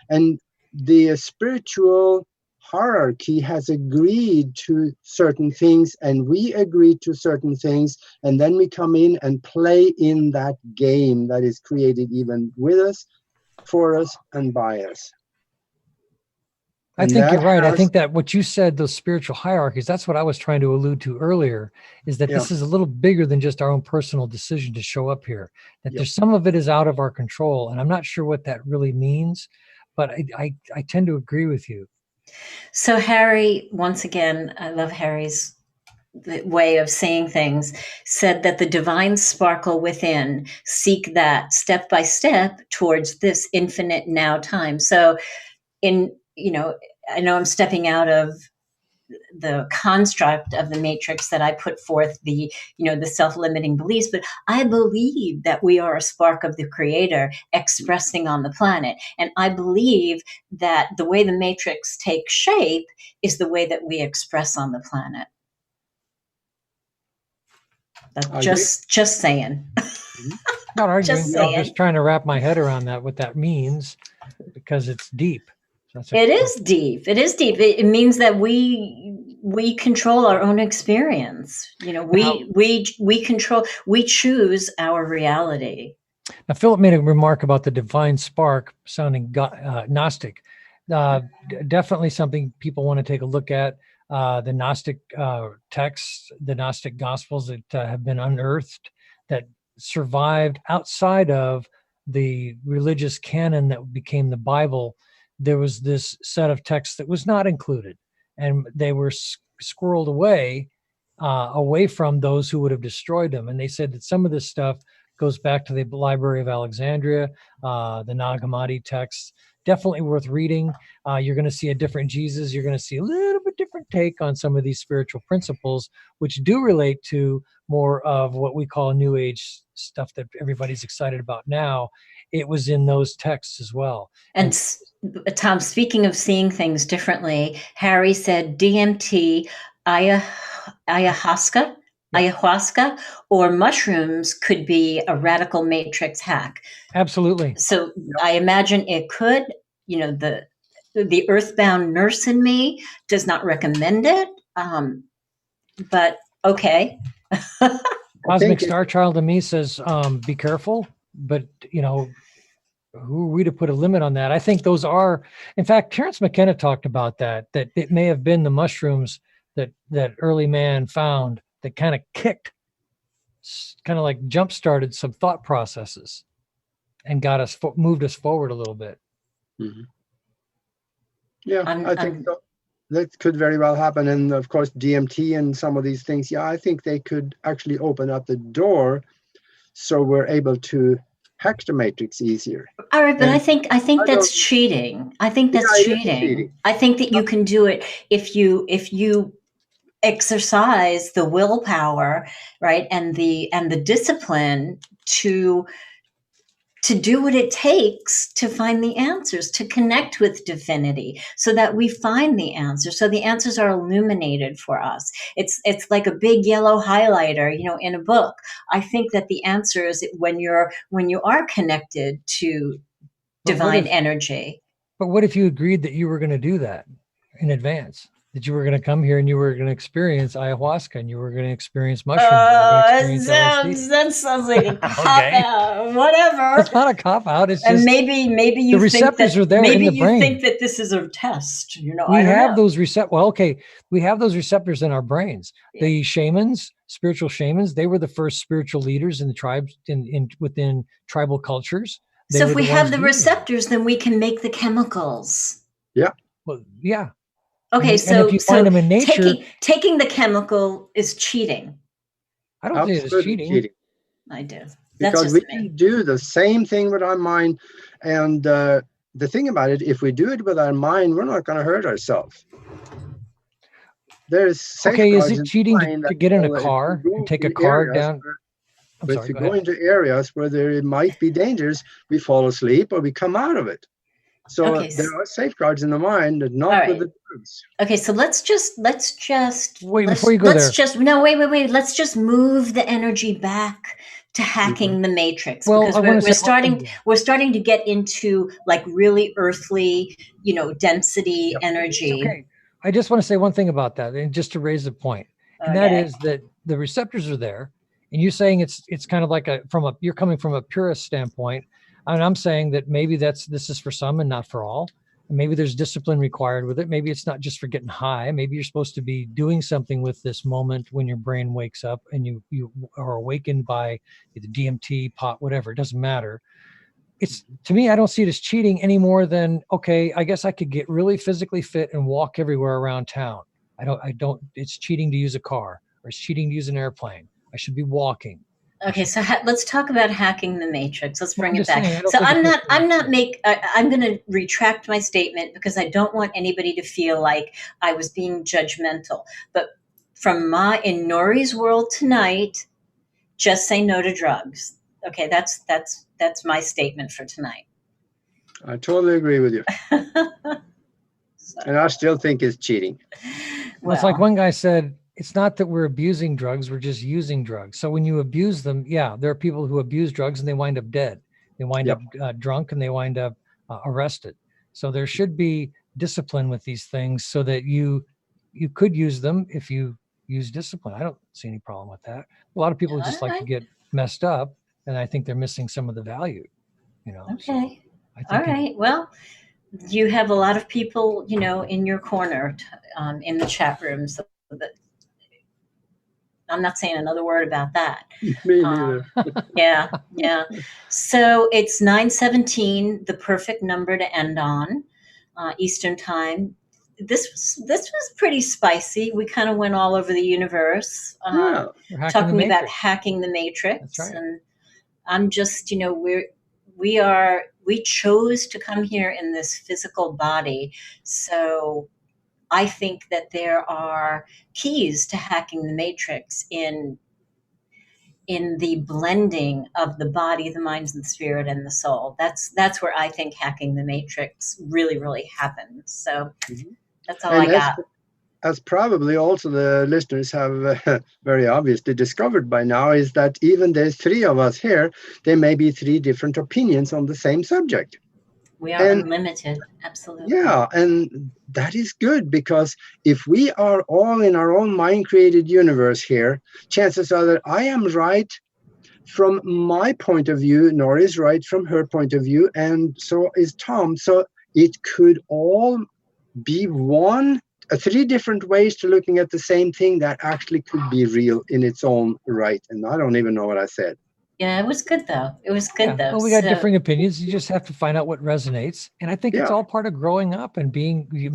And the spiritual hierarchy has agreed to certain things, and we agreed to certain things, and then we come in and play in that game that is created even with us, for us, and by us. I think you're right. I think that what you said, those spiritual hierarchies, that's what I was trying to allude to earlier, is that this is a little bigger than just our own personal decision to show up here, that there's some of it is out of our control. And I'm not sure what that really means, but I tend to agree with you. So Harry, once again, I love Harry's way of saying things, said that the divine sparkle within, seek that step by step towards this infinite now time. So I know I'm stepping out of the construct of the matrix that I put forth, the self-limiting beliefs, but I believe that we are a spark of the creator expressing on the planet. And I believe that the way the matrix takes shape is the way that we express on the planet. That's just saying. Not arguing. Just saying. I'm just trying to wrap my head around that, what that means, because it's deep. It is deep. It is deep. It means that we control our own experience. We choose our reality. Now, Philip made a remark about the divine spark sounding Gnostic. Definitely something people want to take a look at. The Gnostic texts, the Gnostic Gospels that have been unearthed, that survived outside of the religious canon that became the Bible. There was this set of texts that was not included, and they were squirreled away from those who would have destroyed them. And they said that some of this stuff goes back to the Library of Alexandria, the Nag Hammadi texts. Definitely worth reading. You're going to see a different Jesus. You're going to see a little bit different take on some of these spiritual principles, which do relate to more of what we call New Age stuff that everybody's excited about now. It was in those texts as well. And Tom, speaking of seeing things differently, Harry said DMT, ayahuasca, or mushrooms could be a radical matrix hack. Absolutely. So I imagine it could. The earthbound nurse in me does not recommend it, but okay. Cosmic Star Child to me says, be careful, but who are we to put a limit on that? I think those are, in fact, Terence McKenna talked about that it may have been the mushrooms that early man found that kind of kicked, kind of like jump-started some thought processes. and got us moved us forward a little bit. Mhm. Yeah, I think I'm so. That could very well happen. And of course, DMT and some of these things, yeah, I think they could actually open up the door so we're able to hack the matrix easier. all right, but I And think I that's don't, cheating. I think that's yeah, it is cheating. cheating. I think that you can do it if you exercise the willpower, right, and the discipline to do what it takes to find the answers, to connect with divinity, so that we find the answers, so the answers are illuminated for us. It's like a big yellow highlighter, in a book. I think that the answer is when you are connected to But what divine if, energy. but what if you agreed that you were going to do that in advance? That you were going to come here and you were going to experience ayahuasca and you were going to experience mushrooms. You were going to experience LSD. That sounds like a cop Okay. out. Whatever. It's not a cop out. It's And just maybe you the think receptors that are there maybe in the you brain. think that this is a test. We I don't have know. those we have those receptors in our brains. Yeah. The shamans, spiritual shamans, they were the first spiritual leaders in the tribes within tribal cultures. They So were if we the have ones the using them. receptors, then we can make the chemicals. Well, yeah. Okay, And so if you find them in nature, taking the chemical is cheating. I don't think it's Absolutely cheating. I do. That's Because just we me. can do the same thing with our mind. And the thing about it, if we do it with our mind, we're not going to hurt ourselves. There's Okay, is safeguards it in the cheating mind to get in a if we car go and take a in car areas down? where- I'm But sorry, if we go go ahead. into areas where there might be dangers, we fall asleep or we come out of it. So Okay, there are safeguards in the mind, and all not with right. the drugs. Okay, so let's just Wait, before you go there. wait. Let's just move the energy back to hacking the matrix, Well, because I wanna we're say one thing. starting to get into like really earthly, density Yep. energy. Okay. I just want to say one thing about that, and just to raise the point, and that Okay. is that the receptors are there, and you're saying it's kind of like you're coming from a purist standpoint, and I'm saying that maybe this is for some and not for all. And maybe there's discipline required with it. Maybe it's not just for getting high. Maybe you're supposed to be doing something with this moment when your brain wakes up and you are awakened by the DMT, pot, whatever. It doesn't matter. It's, to me, I don't see it as cheating any more than, okay, I guess I could get really physically fit and walk everywhere around town. I don't, it's cheating to use a car, or it's cheating to use an airplane. I should be walking. Okay, so let's talk about hacking the matrix. Let's bring it just back. saying, I don't So think it's I'm not necessary. I'm going to retract my statement, because I don't want anybody to feel like I was being judgmental. But in Nori's world tonight, just say no to drugs. Okay, that's my statement for tonight. I totally agree with you. So, And I still think it's cheating. Well, it's like one guy said, it's not that we're abusing drugs, we're just using drugs. So when you abuse them, yeah, there are people who abuse drugs and they wind up dead. They wind Yep. up drunk and they wind up arrested. So there should be discipline with these things so that you could use them if you use discipline. I don't see any problem with that. A lot of people just like to get messed up, and I think they're missing some of the value, Okay. So I think All right. Well, you have a lot of people, in your corner, in the chat room. So that I'm not saying another word about that. Me neither. Yeah. So it's 9:17, the perfect number to end on, Eastern time. This was pretty spicy. We kind of went all over the universe, Yeah. talking about hacking the matrix. That's right. And I'm just, we chose to come here in this physical body. So I think that there are keys to hacking the matrix in the blending of the body, the mind, and the spirit, and the soul. That's where I think hacking the matrix really, really happens. So that's all I got. As probably also the listeners have very obviously discovered by now, is that even there's three of us here, there may be three different opinions on the same subject. We are unlimited, absolutely. Yeah, and that is good, because if we are all in our own mind-created universe here, chances are that I am right from my point of view, Nori is right from her point of view, and so is Tom. So it could all be three different ways to looking at the same thing that actually could be real in its own right. And I don't even know what I said. Yeah, it was good though. It was good Yeah. though. Well, we got So- differing opinions. You just have to find out what resonates. And I think it's Yeah. all part of growing up and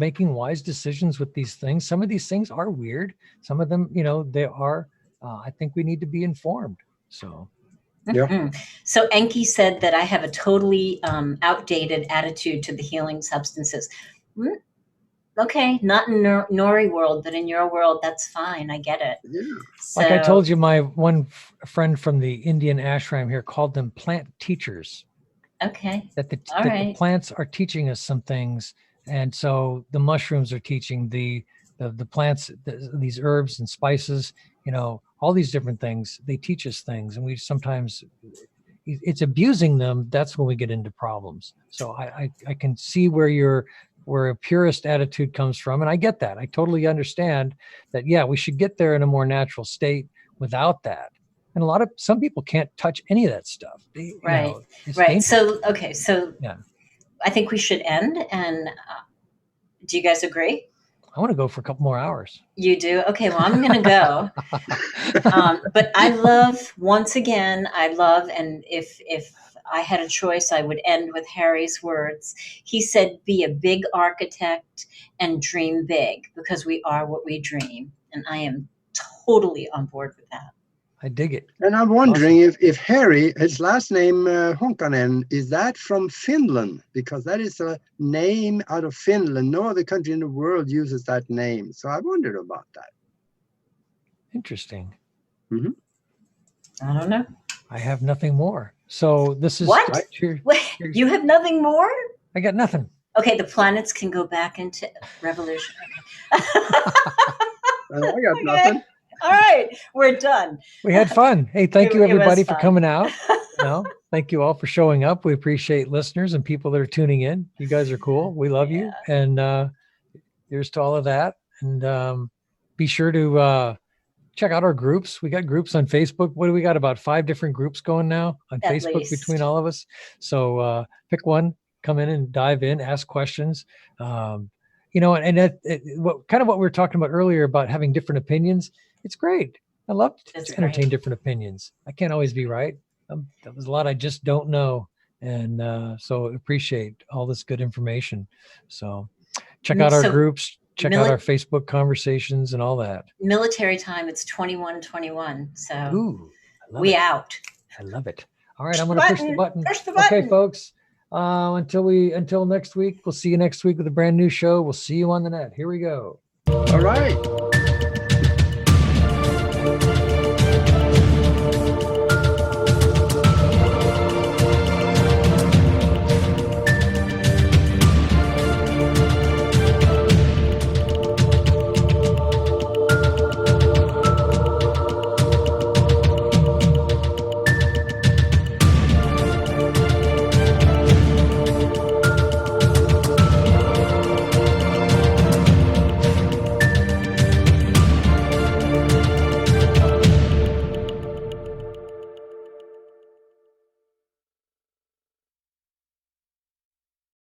making wise decisions with these things. Some of these things are weird. Some of them, they are. I think we need to be informed. So. Yeah. Mhm. So Enki said that I have a totally outdated attitude to the healing substances. Okay, not in Nori world, but in your world, that's fine. I get it. Yeah. Like I So- told you, my one friend from the Indian ashram here called them plant teachers. Okay. That the All right. plants are teaching us some things, and so the mushrooms are teaching the plants, these herbs and spices. All these different things. They teach us things, and we sometimes it's abusing them. That's when we get into problems. So I can see where a purist attitude comes from, and I get that. I totally understand that. Yeah, we should get there in a more natural state without that. And some people can't touch any of that stuff. Right. It's Right. dangerous. So, okay. So Yeah. I think we should end. And do you guys agree? I want to go for a couple more hours. You do? Okay. Well, I'm going to go. But I love, and if I had a choice, I would end with Harry's words. He said, be a big architect and dream big, because we are what we dream. And I am totally on board with that. I dig it. And I'm wondering if Harry, his last name Honkanen, is that from Finland? Because that is a name out of Finland. No other country in the world uses that name. So I wondered about that. Interesting. Mm-hmm. I don't know. I have nothing more. So this is What? Wait, you have nothing more? I got nothing. Okay, the planets can go back into revolution. Okay. I got nothing. All right, we're done. We had fun. Hey, thank you It was everybody for fun. coming out. Thank you all for showing up. We appreciate listeners and people that are tuning in. You guys are cool. We love you. And here's to all of that. And be sure to check out our groups. We got groups on Facebook. What do we got? About 5 different groups going now on At Facebook least. between all of us. So pick one, come in and dive in, ask questions. And what we were talking about earlier about having different opinions. It's great. I love That's to entertain great. different opinions. I can't always be right. There's a lot I just don't know. And so appreciate all this good information. So check out our groups, check out our Facebook conversations and all that. Military time, it's 21:21. So Ooh, I love we it. out. I love it. All right, I'm Push going to the push the button. Push the button. Okay, folks. Until next week, we'll see you next week with a brand new show. We'll see you on the net. Here we go. All right.